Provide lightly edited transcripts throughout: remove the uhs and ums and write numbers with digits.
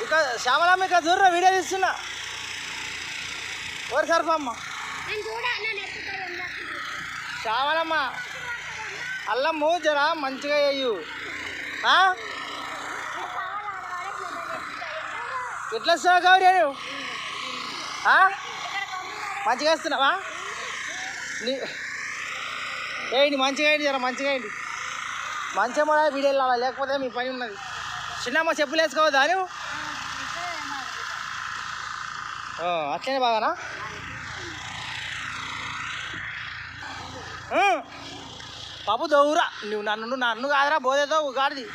ఇక శ్యామలమ్మ ఇక చూడరా వీడియో తీస్తున్నా ఓరి సరఫమ్మ శ్యామలమ్మ అల్లమ్ము జరా మంచిగా వేయు ఎట్లా వస్తున్నావు గౌరీ మంచిగా వేస్తున్నావా వేయండి మంచిగా వేయండి జర మంచిగా వేయండి మంచిగా కూడా వీడియో వెళ్ళాలి లేకపోతే మీ పని ఉన్నది చిన్నమ్మ చెప్పులు వేసుకోవద్దా నువ్వు అట్లనే బాగానా పాపు దౌరా నువ్వు నన్ను కాదురా బోదేదో గాడిది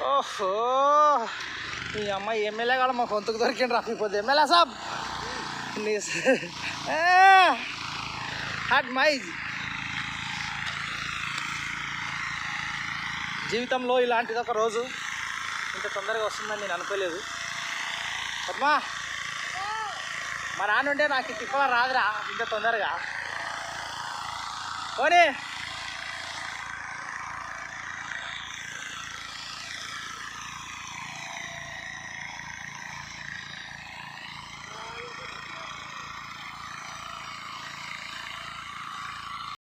ఓహో మీ అమ్మాయి ఎమ్మెల్యే కాదు మా కొంతకు దొరికిండు రాకపోతే ఎమ్మెల్యే సాబ్ హట్ మైజ్ జీవితంలో ఇలాంటిది ఒక రోజు ఇంత తొందరగా వస్తుందని నేను అనుకోలేదు పద్మా మా నాన్న ఉంటే నాకు తిప్పలా రాదురా ఇంత తొందరగా పోనీ